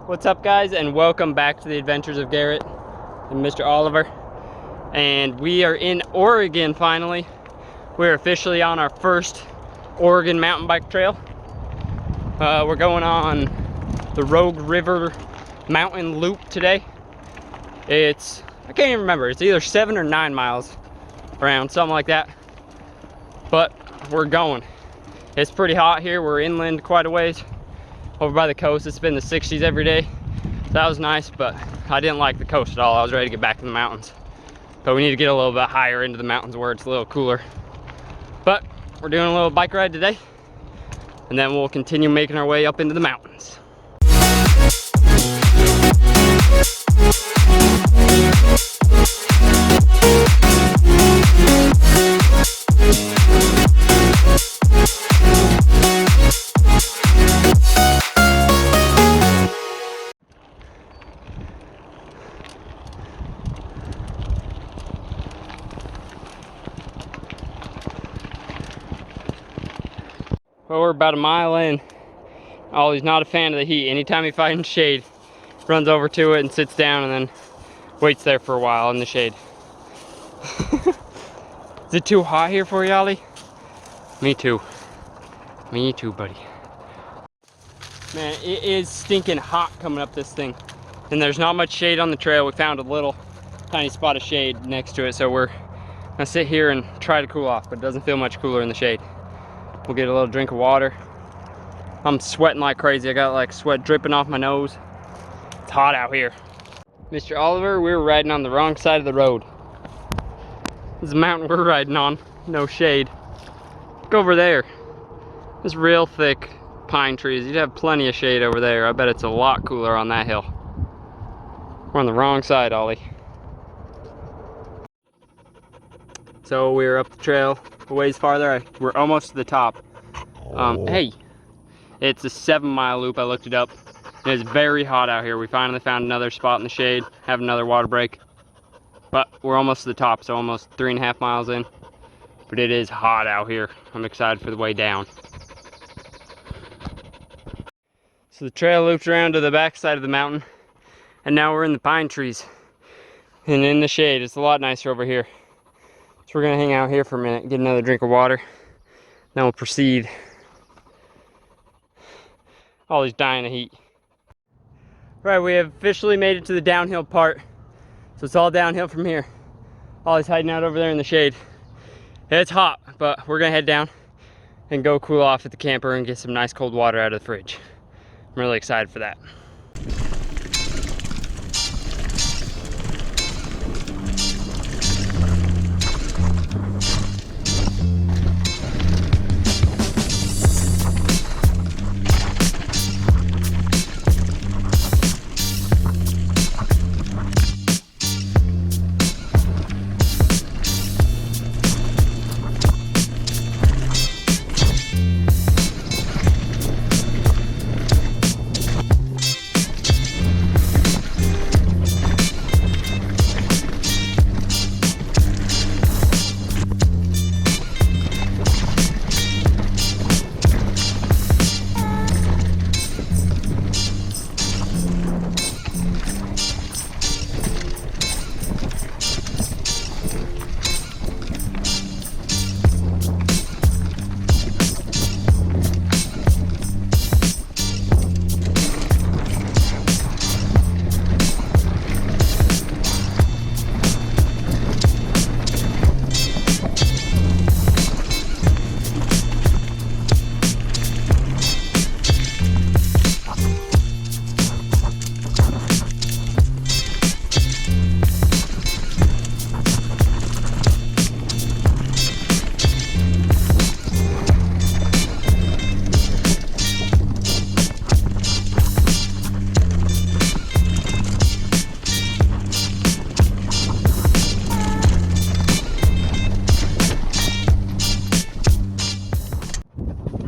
What's up, guys, and welcome back to the adventures of Garrett and Mr. Oliver. And we are in Oregon finally. We're officially on our first Oregon mountain bike trail. We're going on the Rogue River Mountain Loop today. I can't even remember, it's either 7 or 9 miles around, something like that. But we're going. It's pretty hot here. We're inland quite a ways. Over by the coast, it's been the 60s every day. That was nice, but I didn't like the coast at all. I was ready to get back in the mountains. But we need to get a little bit higher into the mountains where it's a little cooler. But we're doing a little bike ride today, and then we'll continue making our way up into the mountains. Well, we're about a mile in. Ollie's not a fan of the heat. Anytime he finds shade, runs over to it and sits down and then waits there for a while in the shade. Is it too hot here for you, Ollie? Me too. Me too, buddy. Man, it is stinking hot coming up this thing. And there's not much shade on the trail. We found a little tiny spot of shade next to it, so we're gonna sit here and try to cool off, but it doesn't feel much cooler in the shade. We'll get a little drink of water. I'm sweating like crazy. I got like sweat dripping off my nose. It's hot out here. Mr. Oliver, we were riding on the wrong side of the road. This is the mountain we're riding on. No shade. Look over there. There's real thick pine trees. You'd have plenty of shade over there. I bet it's a lot cooler on that hill. We're on the wrong side, Ollie. So we're up the trail a ways farther. We're almost to the top. Hey, it's a 7-mile loop. I looked it up. It's very hot out here. We finally found another spot in the shade, have another water break. But we're almost to the top, so almost 3.5 miles in. But it is hot out here. I'm excited for the way down. So the trail loops around to the back side of the mountain, and now we're in the pine trees and in the shade. It's a lot nicer over here. So we're gonna hang out here for a minute, get another drink of water, then we'll proceed. Ollie's dying of heat. Right, we have officially made it to the downhill part. So it's all downhill from here. Ollie's hiding out over there in the shade. It's hot, but we're gonna head down and go cool off at the camper and get some nice cold water out of the fridge. I'm really excited for that.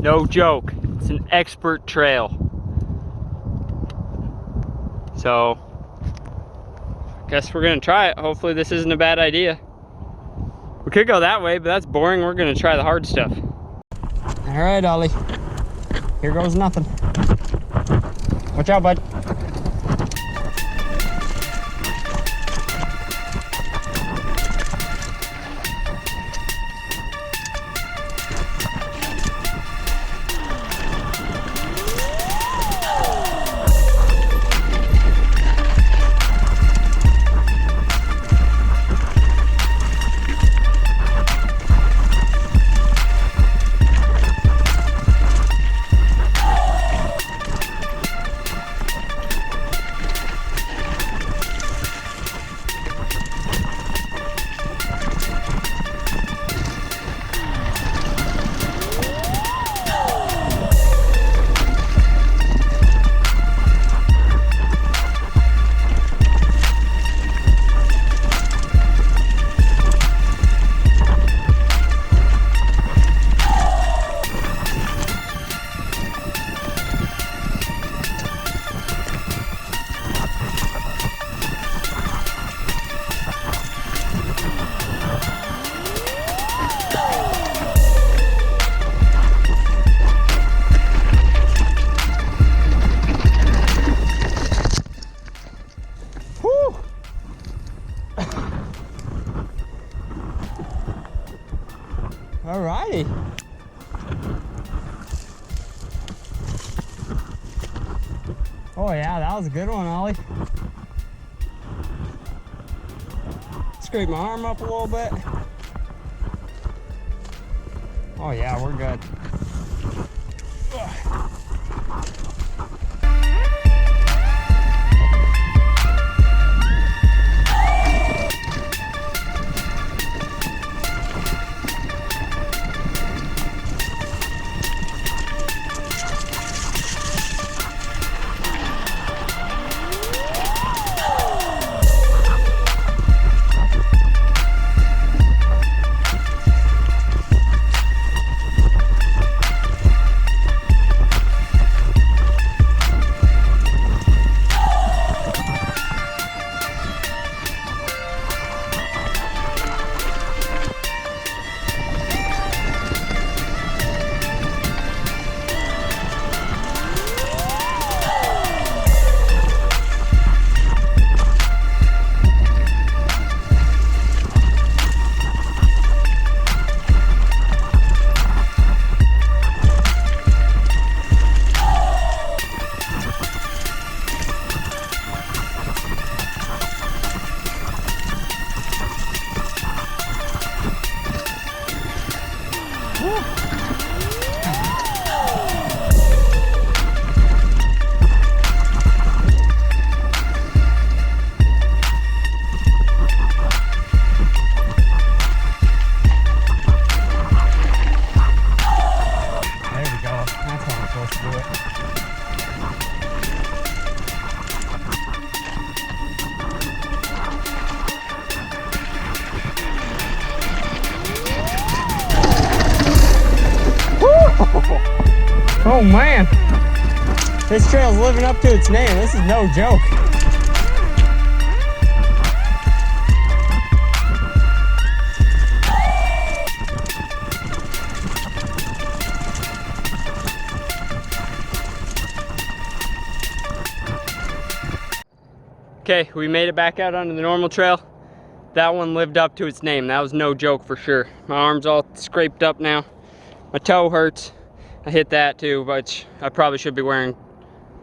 No joke, it's an expert trail. So, guess we're gonna try it. Hopefully this isn't a bad idea. We could go that way, but that's boring. We're gonna try the hard stuff. All right, Ollie. Here goes nothing. Watch out, bud. Hey. Oh yeah, that was a good one, Ollie. Scrape my arm up a little bit. Oh yeah, we're good. Ugh. Oh man, this trail's living up to its name. This is no joke. Okay, we made it back out onto the normal trail. That one lived up to its name. That was no joke for sure. My arm's all scraped up now. My toe hurts. I hit that too, but I probably should be wearing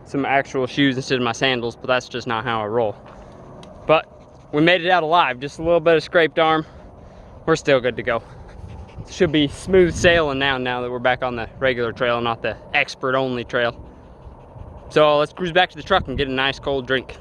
some actual shoes instead of my sandals, but that's just not how I roll. But we made it out alive. Just a little bit of scraped arm. We're still good to go. Should be smooth sailing now that we're back on the regular trail, not the expert only trail. So let's cruise back to the truck and get a nice cold drink.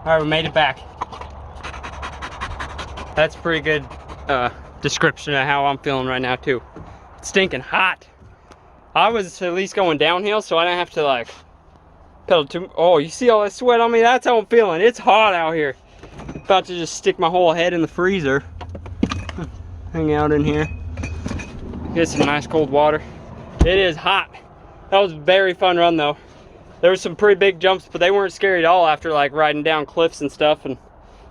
All right, we made it back. That's a pretty good description of how I'm feeling right now too. It's stinking hot. I was at least going downhill, so I didn't have to like pedal too. Oh, you see all that sweat on me? That's how I'm feeling. It's hot out here. About to just stick my whole head in the freezer. Hang out in here. Get some nice cold water. It is hot. That was a very fun run though. There was some pretty big jumps, but they weren't scary at all after like riding down cliffs and stuff and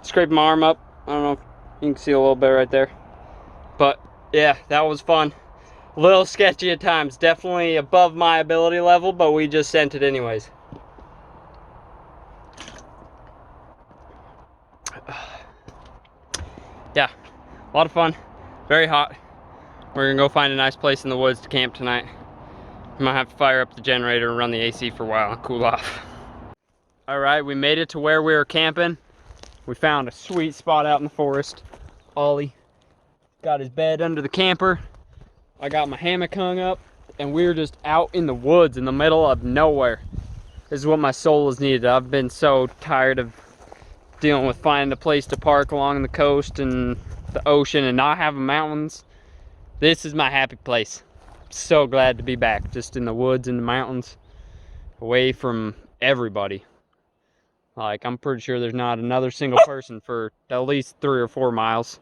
scraping my arm up. I don't know if you can see a little bit right there. But yeah, that was fun. A little sketchy at times. Definitely above my ability level, but we just sent it anyways. Yeah, a lot of fun. Very hot. We're gonna go find a nice place in the woods to camp tonight. I might have to fire up the generator and run the AC for a while and cool off. All right, we made it to where we were camping. We found a sweet spot out in the forest. Ollie got his bed under the camper. I got my hammock hung up, and we were just out in the woods in the middle of nowhere. This is what my soul has needed. I've been so tired of dealing with finding a place to park along the coast and the ocean and not having mountains. This is my happy place. So glad to be back, just in the woods and the mountains, away from everybody. Like, I'm pretty sure there's not another single person for at least 3 or 4 miles.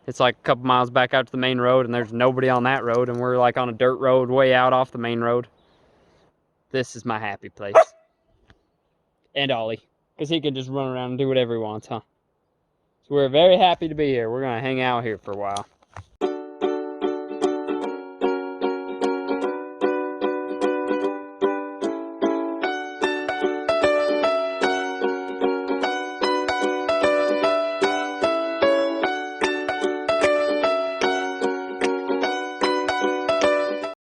It's like a couple miles back out to the main road, and there's nobody on that road, and we're like on a dirt road way out off the main road. This is my happy place. And Ollie, because he can just run around and do whatever he wants, huh? So we're very happy to be here. We're gonna hang out here for a while.